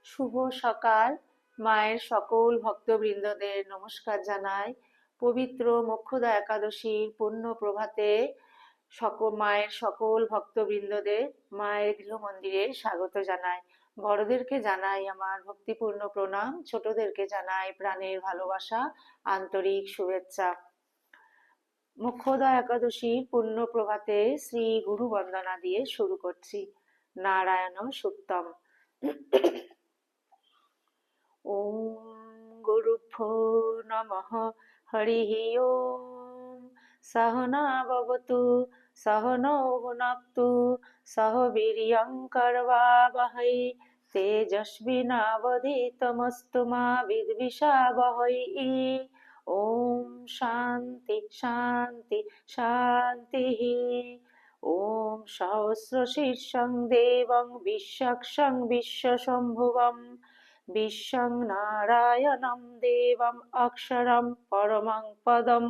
শুভ সকাল। মায়ের সকল ভক্তবৃন্দদের নমস্কার জানাই। পবিত্র মোক্ষদা একাদশীর পুণ্য প্রভাতে মায়ের সকল ভক্তবৃন্দদের মায়ের গৃহমন্দিরে স্বাগত জানাই। বড়দেরকে জানাই আমার ভক্তিপূর্ণ প্রণাম, ছোটদেরকে জানাই প্রাণের ভালোবাসা, আন্তরিক শুভেচ্ছা। মোক্ষদা একাদশীর পুণ্য প্রভাতে শ্রী গুরু বন্দনা দিয়ে শুরু করছি। নারায়ণ সুক্তম। ওম গুরুভ্যো নমঃ। হরিঃ ওম। সহনা ভবতু সহনৌ ভুনক্তু সহ বীর্যং করবাবহৈ তেজস্বিনাবধীতমস্তু মা বিদ্বিষাবহৈ। ওম শান্তি শান্তি শান্তিঃ। ওম সহস্রশীর্ষং দেবং বিশ্বক্সং বিশ্বশম্ভুবং বিশ্বং নারায়ণং দেবং অক্ষরং পরমং পদম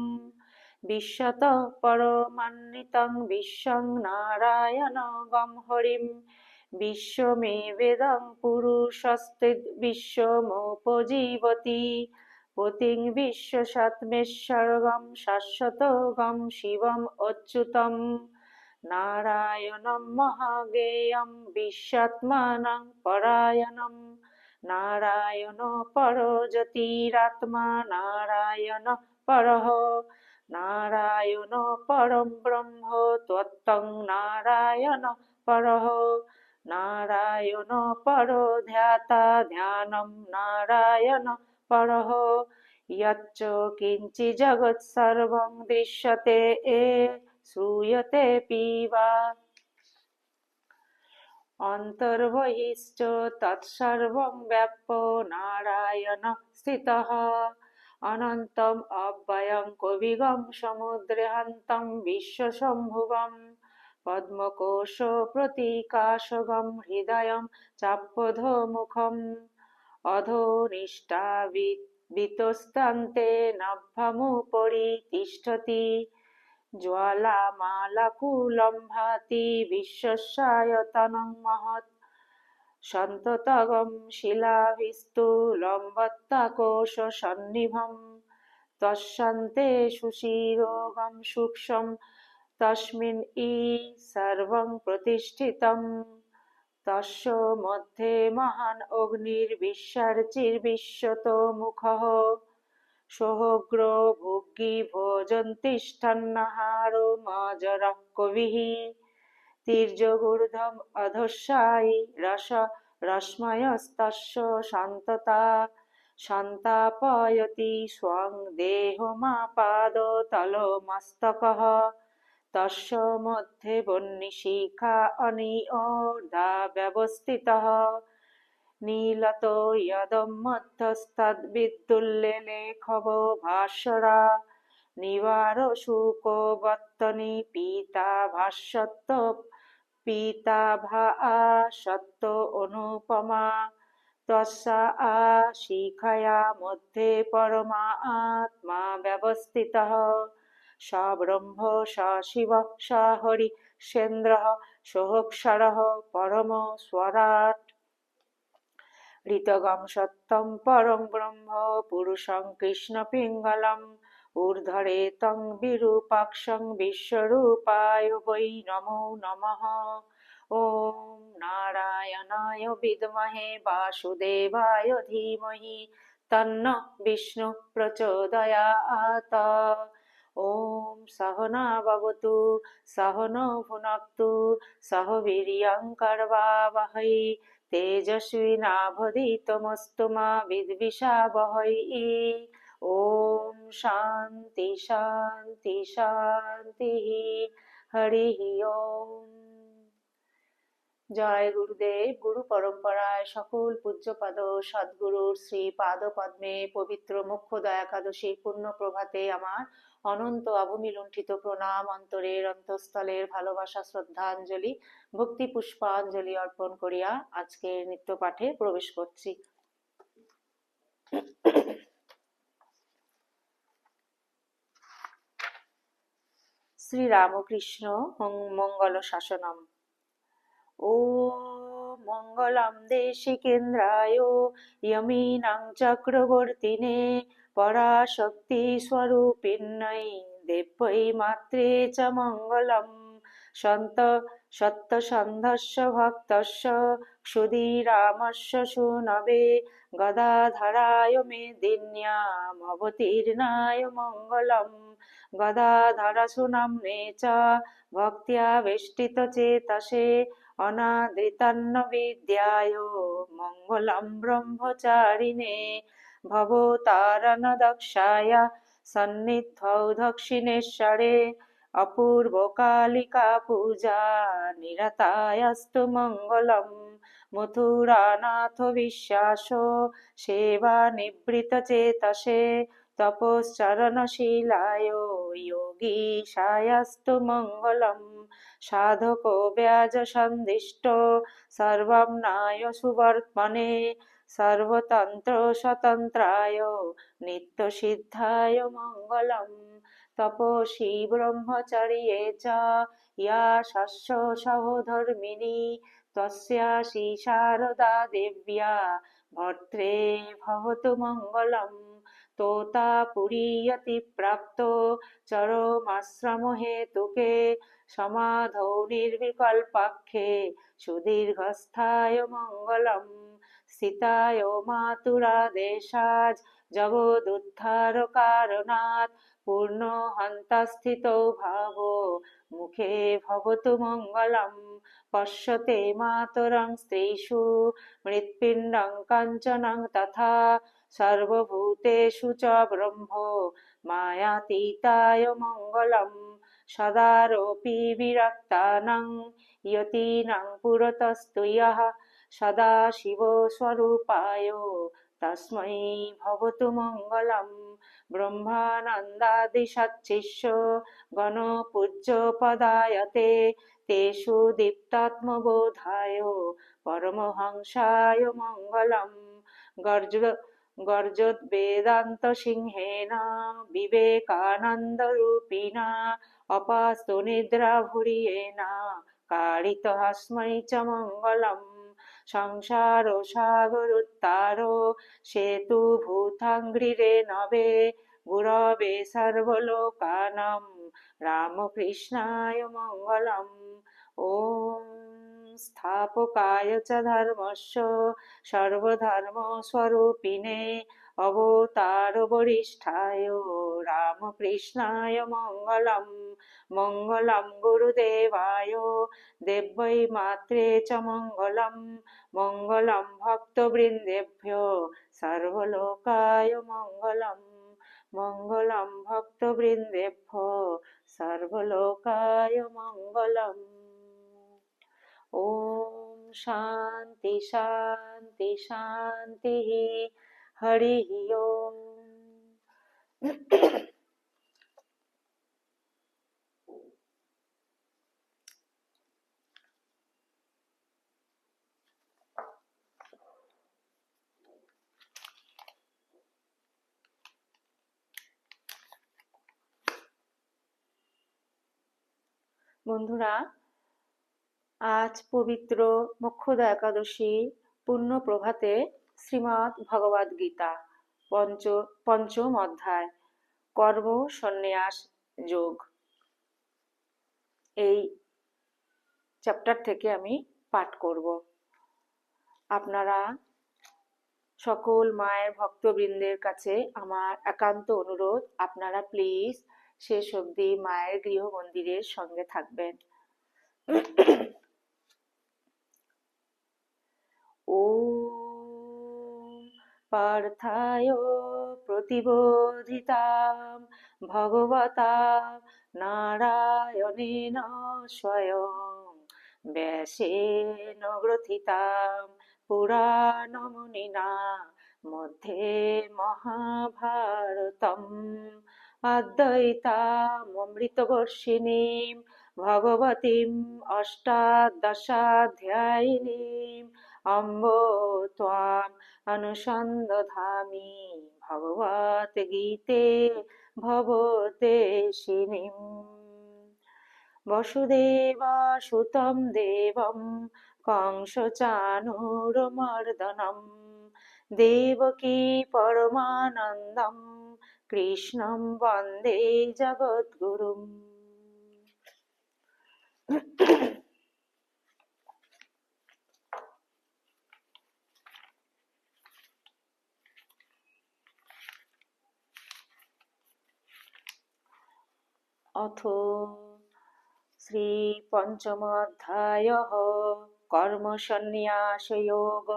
বিশ্বতঃ পরমান্বিতং বিশ্বং নারায়ণগম হরিম বিশ্বমেবেদং পুরুষস্ত্বিদ বিশ্বমুপজীবতি পতিং বিশ্বসাত্মেশ্বরগম শাশ্বতগম শিবম অচ্যুতম নারায়ণং মহাগেয়ং বিশ্বাত্মানং পরায়ণং নারায়ণ পরো জ্যোতিরাত্মা নারায়ণ পরঃ নারায়ণ পরম ব্রহ্ম তত্ত্বং নারায়ণ পরঃ নারায়ণ পরো ধ্যাতা ধ্যানম নারায়ণ পরঃ যচ্চ কিঞ্চি জগৎ সর্বং দৃশ্যতে শ্রূয়তে পিবা অন্তর্বহিশ্চ তৎসর্বং ব্যাপ্য নারায়ণ স্থিতঃ অনন্তম অব্যয়ং কবিগম সমুদ্রেহান্তং বিশ্বশম্ভুবং পদ্মকোশ প্রতীকাশগম হৃদয়ং চাপ্যধোমুখম অধোনিষ্ঠাবিতস্তান্তে নভ্যমুপরি তিষ্ঠতি জ্বালামালাকুলম ভাতি বিশ্বস্যায়তনং মহৎ সন্ততগম শিলাভিস্তু লম্বত্তাকোশ সন্নিভম তস্যান্তে সুশিরোগম সূক্ষ্মম তস্মিন সর্বং প্রতিষ্ঠিতম তস্য মধ্যে মহান অগ্নির্বিশ্বর্চির্বিশ্বতো মুখঃ সোহগ্র ভুগ্গি ভোজন্তিষ্ঠান্নাহারো মাজরঃ কবিঃ তীর্যগূর্ধ্বম অধস্যায়ী রশ্ময়স্তস্য শান্ততা সন্তাপয়তি স্বং দেহমাপাদতলমস্তকঃ তস্য মধ্যে বহ্নিশিখা অনিয়োর্ধ্বা ব্যবস্থিতः নীলতো যদম মধ্যস্তদ্বিদুল্লেখবো ভাস্বরা নিবার শুকো বত্তনি পীতা ভাস্বত্ব পীতা ভাসত্ব অনুপমা তস্যা শিখায়া মধ্যে পরমা আত্মা ব্যবস্থিতঃ স ব্রহ্ম স শিব স হরি সেন্দ্রঃ সোহক্ষরঃ পরম স্বরাট ঋতগম সত্যম পরং ব্রহ্ম পুরুষং কৃষ্ণ পিঙ্গলম ঊর্ধ্বরে তং বিরূপাক্ষং বিশ্বরূপায় বৈ নমো নমঃ। ওম নারায়ণায় বিদ্মহে বাসুদেবায় ধীমহি তন্নঃ বিষ্ণু প্রচোদয়াৎ। ওম সহনা ভবতু সহনৌ ভুনক্তু সহ বীর্যং করবাবহৈ তেজস্বিনাবধীতমস্তু মা বিদ্বিষাবহৈ। ওম শান্তি শান্তি শান্তি। হরিঃ ওম। জয় গুরুদেব। গুরু পরম্পরায় সকল পূজ্যপাদ সদ্গুরুর শ্রী পাদ পদ্মে পবিত্র মোক্ষদা একাদশীর পুণ্য প্রভাতে আমার অনন্ত অভূমি লুণ্ঠিত প্রণাম, অন্তরের অন্তঃস্থলের ভালোবাসা, শ্রদ্ধাঞ্জলি, ভক্তি পুষ্পাঞ্জলি অর্পণ করিয়া আজকের নিত্য পাঠে প্রবেশ করছি। শ্রী রামকৃষ্ণ মঙ্গল শাসনম। ॐ মঙ্গলম দেশিকেন্দ্রায় यमीनां चक्रवर्तिने पराशक्ति स्वरूपिण्यै देव्यै मात्रे च मङ्गलम् सन्त सत्यसन्धस्य भक्तस्य क्षुदिरामस्य सूनवे गदाधराय मेदिन्यामवतीर्णाय मङ्गलम् गदाधरसुनाम्ने च भक्त्या वेष्टितचेतसे अनादृतन्नविद्याय मङ्गलं ब्रह्मचारिणे भवतारणदक्षाय सन्निधौ दक्षिणेश्वरे अपूर्वकालिका पूजा निरतायास्तु मङ्गलम् मथुरानाथ विश्वास सेवानिवृतचेतसे तपश्चरणशीलाय योगीशायास्तु मङ्गलम् साधको व्याजसन्दिष्टो सर्वम्नाय सुवर्त्मने सर्वतन्त्रस्वतन्त्राय नित्यसिद्धाय मङ्गलम् तपसि ब्रह्मचर्ये च या शस्य सहोधर्मिणी तस्यासि शारदा देव्या भर्त्रे भवतु मङ्गलम् तोतापुरीयति प्राप्तो चरमाश्रमहेतुके समाधौ निर्विकल्पाख्ये सुदीर्घस्थाय मङ्गलम् स्थिताय मातुरादेशात् जगदुद्धारकारणात् पूर्णहन्तस्थितो भावो मुखे भवतु मङ्गलम् पश्यते मातरं स्त्रीषु मृत्पिण्डं काञ्चनं तथा सर्वभूतेषु च ब्रह्मो मायातीताय मङ्गलम् सदारोऽपि विरक्तानां यतीनां पुरतस्तु यः सदाशिवस्वरूपाय तस्मै भवतु मङ्गलम् ब्रह्मानन्दादिसच्छिष्य गणपूज्यपदायते तेषु दीप्तात्मबोधाय परमहंसाय मङ्गलम् गर्जोद्वेदान्तसिंहेन विवेकानन्दरूपिणा अपास्तु निद्राभुर्येण कारितस्मै च मङ्गलम् संसारसागरोत्तारो सेतुभूताङ्घ्रिरे नवे गुरवे सर्वलोकानां रामकृष्णाय मङ्गलम् ॐ स्थापकाय च धर्मस्य सर्वधर्मस्वरूपिणे अवतारवरिष्ठाय रामकृष्णाय मङ्गलम् मङ्गलं गुरुदेवाय देव्यै मात्रे च मङ्गलम् मङ्गलं भक्तवृन्देभ्यो सर्वलोकाय मङ्गलम् मङ्गलं भक्तवृन्देभ्यो सर्वलोकाय मङ्गलम् ॐ शान्ति शान्ति शान्तिः हरिः ओम्। বন্ধুরা, আজ পবিত্র মোক্ষদা একাদশী পূর্ণ প্রভাতে শ্রীমদ্ ভগবদ গীতা পঞ্চম অধ্যায় কর্ম সন্ন্যাস যোগ, এই চ্যাপ্টার থেকে আমি পাঠ করব। আপনারা সকল মায়ের ভক্তবৃন্দের কাছে আমার একান্ত অনুরোধ, আপনারা প্লিজ শেষ অবধি মায়ের গৃহ মন্দিরের সঙ্গে থাকবেন। ওম পার্থায় প্রতিবোধিতাম ভগবতা নারায়ণেন স্বয়ং ব্যাসেন গ্রথিতাম পুরাণমুনিনা মধ্যে মহাভারতম অদ্বৈতামৃতবর্ষিণীম ভগবতীম অষ্টাদশাধ্যায়িনীম অম্ব ত্বাম অনুসন্দধামি ভগবদ্গীতে ভবদেশিনীম। বসুদেবসুतं দেবं कंसचाणूरमर्दनम् देवकी परमानन्दम् कृष्णं वन्दे जगद्गुरुम्। अथ श्रीपञ्चमोऽध्यायः कर्मसन्न्यासयोग।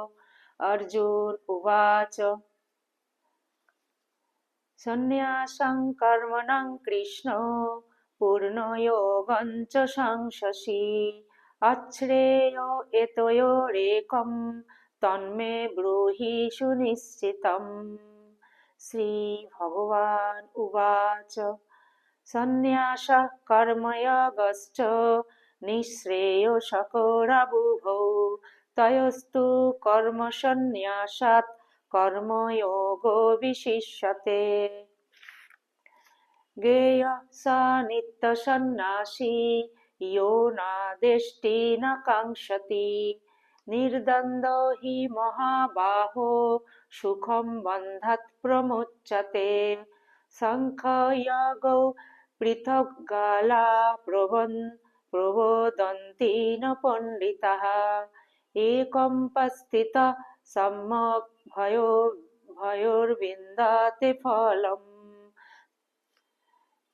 अर्जुन उवाच सन्न्यासं कर्मणां कृष्ण पूर्णयोगं च संशसि अश्रेयो एतयोरेकं तन्मे ब्रूहि सुनिश्चितम्। श्रीभगवान् उवाच सन्न्यासः कर्मयोगश्च निःश्रेयसकरावुभौ तयोस्तु कर्मसन्न्यासात् कर्मयोगो विशिष्यते। ज्ञेयः स नित्यसन्न्यासी यो नादेष्टि न काङ्क्षति निर्द्वन्द्वो हि महाबाहो सुखं बन्धात् प्रमुच्यते। सांख्ययोगौ पृथग्गाला प्रवदन्ति न पण्डिताः एकं पस्थितः सम्यक् भयोर्विन्दते फलम्।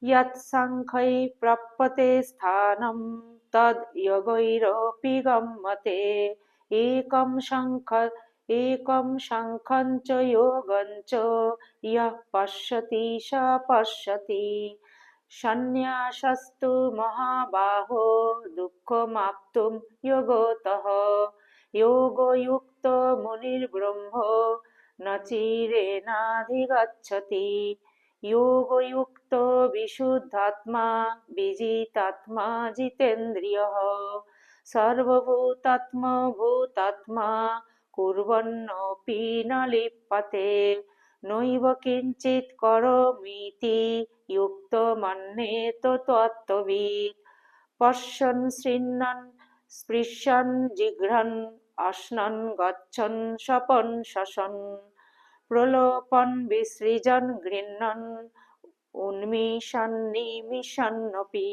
यत् सांख्यै प्राप्यते स्थानं तद् योगैरपि गम्यते। एकं सांख्यं च योगं च यः पश्यति स पश्यति। सन्न्यासस्तु महाबाहो दुःखमाप्तुं योगतः योगयुक्तो मुनिर्ब्रह्मो न चिरेणाधिगच्छति। योगयुक्तो विशुद्धात्मा विजितात्मा जितेन्द्रियः सर्वभूतात्मा भूतात्मा कुर्वन्नपि न लिप्यते नैव किञ्चित् करोमीति युक्तो मन्येत तत्त्ववित्। पश्यन् शृण्वन् स्पृशन् जिघ्रन् अश्नन् गच्छन् शपन् शशन् प्रलोभन् विसृजन् गृह्णन् उन्मिषन् निमिषन्नपि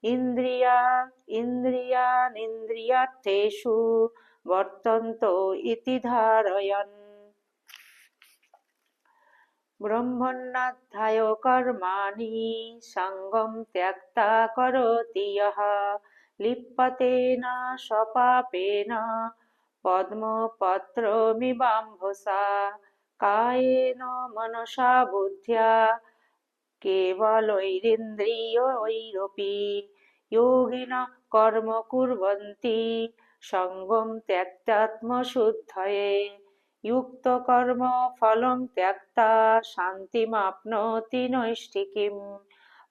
इन्द्रियाणीन्द्रियार्थेषु वर्तन्त इति धारयन्। ब्रह्मण्याध्याय कर्माणि सङ्गं त्यक्त्वा करोति यः लिप्यते न स पापेन पद्मपत्रमिवाम्भसा कायेन मनसा बुद्ध्या केवलैरिन्द्रियैरपि योगिनः कर्म कुर्वन्ति सङ्गं त्यक्त्वात्मशुद्धये। युक्तकर्म फलं त्यक्त्वा शान्तिमाप्नोति नैष्ठिकीम्।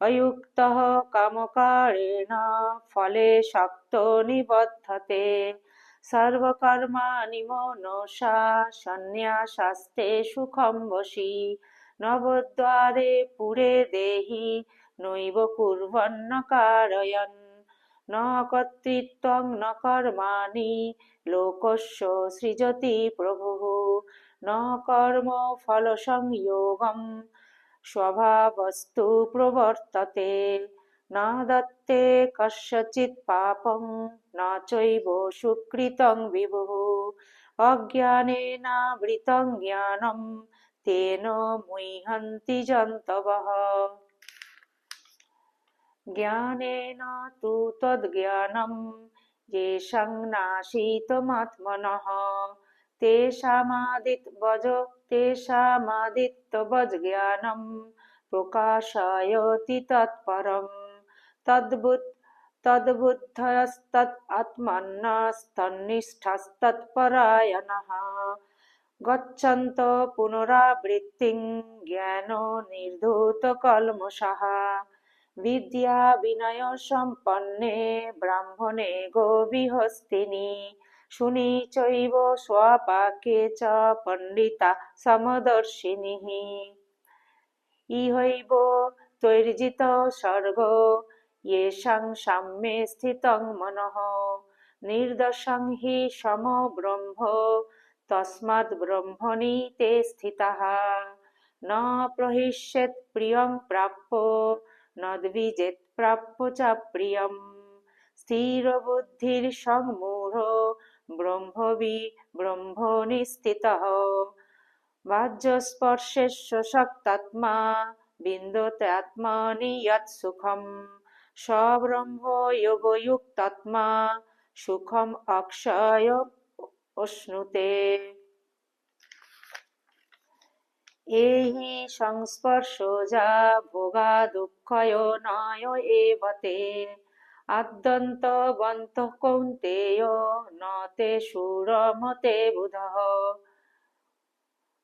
अयुक्तः कामकारेण फले शक्तो निबध्यते। सर्वकर्माणि मनसा सन्न्यासास्ते सुखं वशी नवद्वारे पुरे देहि नैव कुर्वन्न कारयन् न कर्तृत्वं न कर्माणि लोकस्य सृजति प्रभुः न कर्मफलसंयोगं स्वभावस्तु प्रवर्तते न दत्ते कस्यचित् पापं न चैव सुकृतं विभुः अज्ञानेनावृतं ज्ञानं तेन मुह्यन्ति जन्तवः। ज्ञानेन तु तद्ज्ञानं येषां नाशीतमात्मनः तेषामादित्यवज्ज्ञानं प्रकाशयति तत्परम्। तद्बुद्धयस्तदात्मनस्तन्निष्ठस्तत्परायणः गच्छन्तो पुनरावृत्तिं ज्ञाननिर्धूतकल्मषाः। विद्या विनय सम्पन्ने ब्राह्मणे गोविहस्तिनि शुनि चैव स्वपाके च पंडिता समदर्शिनिः। इहैव त्वर्जितो सर्गो येषां साम्ये स्थितं मनः निर्दशं हि समो ब्रह्म तस्माद् ब्रह्मणि ते स्थितः न प्रहिष्येत् प्रियं प्राप्य न द्विजेत् प्राप्य च प्रियम् स्थिरबुद्धिर्सम्मूढो ब्रह्मणि स्थितः वाज्यस्पर्शेष्वशक्तात्मा विन्दत्यात्मनि यत् सुखम् स ब्रह्म योगयुक्तात्मा सुखम् अक्षयमश्नुते एहि संस्पर्शजा भोगा दुःखयो नय एव ते आद्यन्तवन्तः कौन्तेय न ते शूरमते बुधः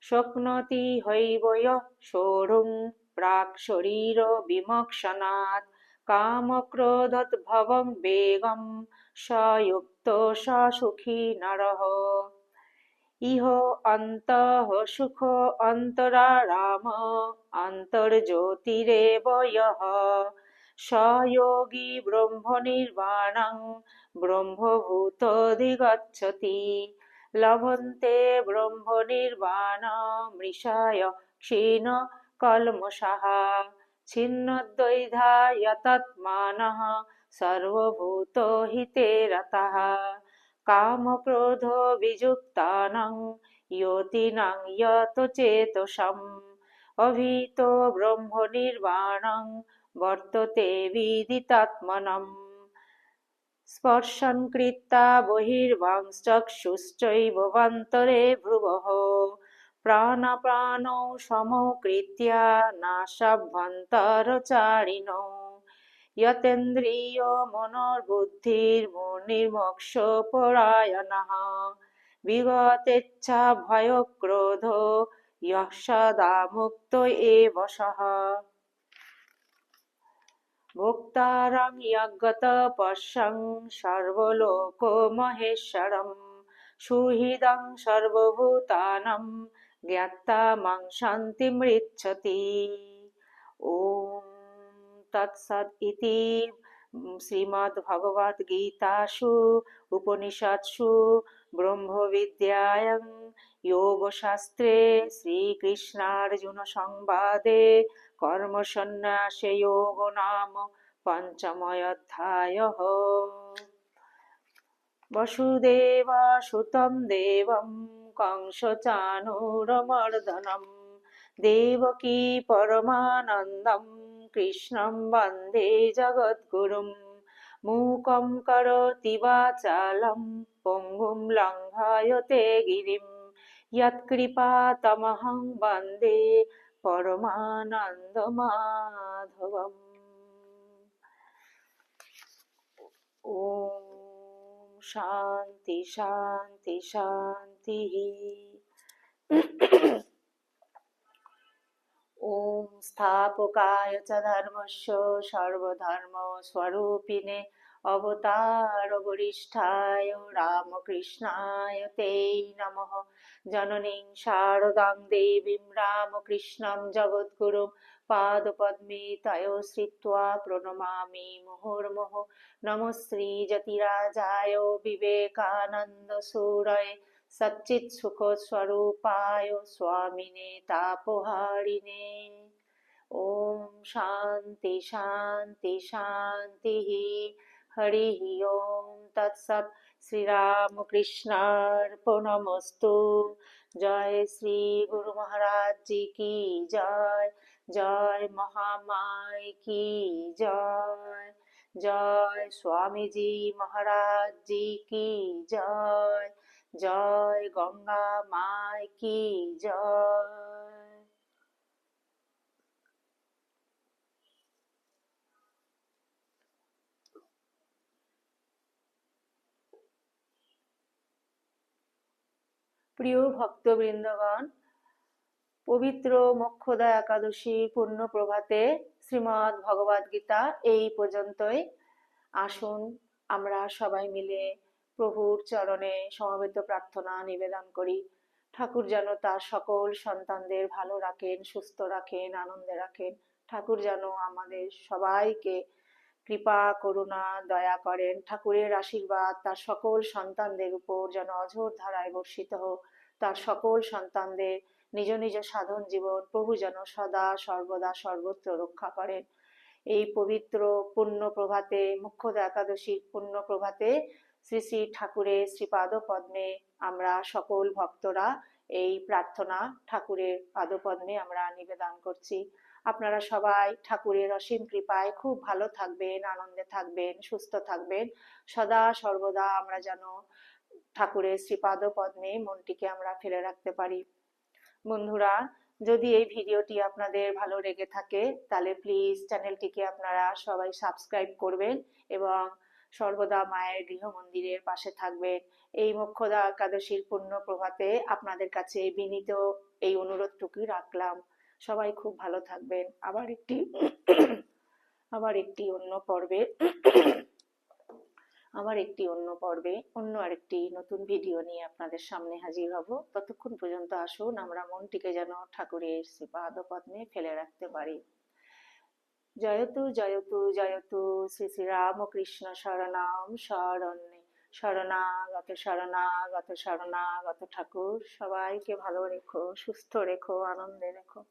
शक्नोति हैव यः सोढुं प्राक् शरीरविमोक्षणात् कामक्रोधोद्भवं वेगं स युक्तो स सुखी नरः इह अन्तः सुख अन्तराराम अन्तर्ज्योतिरेव यः स योगी ब्रह्मनिर्वाणं ब्रह्मभूतोऽधिगच्छति लभन्ते ब्रह्मनिर्वाणमृषाय क्षीणकल्मषाः छिन्नद्वैधा यतात्मानः सर्वभूतहिते रताः कामक्रोधो वियुक्तानां योतिनां यतचेतसाम् अभीतो ब्रह्मनिर्वाणं वर्तते विदितात्मनम् स्पर्शन् कृत्वा बहिर्वाक्चक्षुश्चैवान्तरे भ्रुवः प्राणापानौ समौ कृत्वा नासाभ्यन्तरचारिणौ यतेन्द्रियमनोर्बुद्धिर्मुनिर्मोक्षपरायणः विगतेच्छाभयक्रोधो यः सदा मुक्त एव सः भोक्तारं यज्ञतपस्यं सर्वलोकमहेश्वरं सुहृदं सर्वभूतानां ज्ञात्वा मां शान्तिमृच्छति ॐ तत्सत् इति श्रीमद्भगवद्गीतासु उपनिषत्सु ब्रह्मविद्यायां योगशास्त्रे श्रीकृष्णार्जुनसंवादे कर्मसन्न्यासयोगो नाम पञ्चमोऽध्यायः वसुदेवसुतं देवं कंसचाणूरमर्दनं देवकी परमानन्दं कृष्णं वन्दे जगद्गुरुं मूकं करोति वाचालं पङ्गुं लङ्घयते गिरिं यत्कृपातमहं वन्दे परमानन्दमाधवम् ॐ शान्ति शान्ति शान्तिः ॐ स्थापकाय च धर्मस्य सर्वधर्मस्वरूपिणे अवतारवरिष्ठाय रामकृष्णाय ते नमः जननीं शारदां देवीं रामकृष्णं जगद्गुरुं पादपद्मे तयो श्रित्वा प्रणमामि मुहुर्मुहुः नमः श्रीजतिराजाय विवेकानन्दसूरये सच्चित्सुखस्वरूपाय स्वामिने तापहारिणे ॐ शान्ति शान्ति शान्तिः हरिः ॐ तत्सत् श्रीरामकृष्णार्पणमस्तु जय श्री गुरु महाराज जी की जय जय महामाई की जय जय स्वामी जी महाराज जी की जय जय गंगा माई की जय। প্রিয় ভক্তবৃন্দগণ, পবিত্র মোক্ষদা একাদশী পূর্ণ প্রভাতে শ্রীমদ্ ভগবদ গীতা এই পর্যন্তই। আসুন আমরা সবাই মিলে প্রভুর চরণে সমবেত প্রার্থনা নিবেদন করি। ঠাকুর যেন তার সকল সন্তানদের ভালো রাখেন, সুস্থ রাখেন, আনন্দে রাখেন। ঠাকুর যেন আমাদের সবাইকে কৃপা করুণা দয়া করেন। ঠাকুরের আশীর্বাদ তার সকল সন্তানদের উপর যেন অঝোর ধারায় বর্ষিত হোক। তার সকল সন্তানদের নিজ নিজ সাধন জীবন প্রভু যেন সদা সর্বদা সর্বত্র রক্ষা করেন। এই পবিত্র পুণ্য প্রভাতে, মুখ্যদা একাদশীর পুণ্য প্রভাতে শ্রী শ্রী ঠাকুরের শ্রীপাদ পদ্মে আমরা সকল ভক্তরা এই প্রার্থনা ঠাকুরের পাদপদ্মে আমরা নিবেদন করছি। আপনারা সবাই ঠাকুরের অসীম কৃপায় খুব ভালো থাকবেন, আনন্দে থাকবেন, সুস্থ থাকবেন। সদা সর্বদা আমরা যেন ঠাকুরের শ্রীপাদ পদ্মে মনটিকে আমরা ফেলে রাখতে পারি। বন্ধুরা, যদি এই ভিডিওটি আপনাদের ভালো লেগে থাকে তাহলে প্লিজ চ্যানেলটিকে আপনারা সবাই সাবস্ক্রাইব করবেন এবং সর্বদা মায়ের গৃহ মন্দিরের পাশে থাকবেন। এই মোক্ষদা একাদশীর পুণ্য প্রভাতে আপনাদের কাছে বিনীত এই অনুরোধটুকুই রাখলাম। সবাই খুব ভালো থাকবেন। আবার একটি অন্য পর্বে অন্য আরেকটি নতুন ভিডিও নিয়ে আপনাদের সামনে হাজির হব। ততক্ষণ পর্যন্ত আসুন আমরা মনটিকে যেন ঠাকুরের শ্রীপাদ পদ্মে ফেলে রাখতে পারি। জয়তু জয়তু জয়তু শ্রী শ্রী রামকৃষ্ণ শরণাম শরণ্যে শরণাগত শরণাগত শরণাগত ঠাকুর সবাইকে ভালো রেখো, সুস্থ রেখো, আনন্দে রেখো।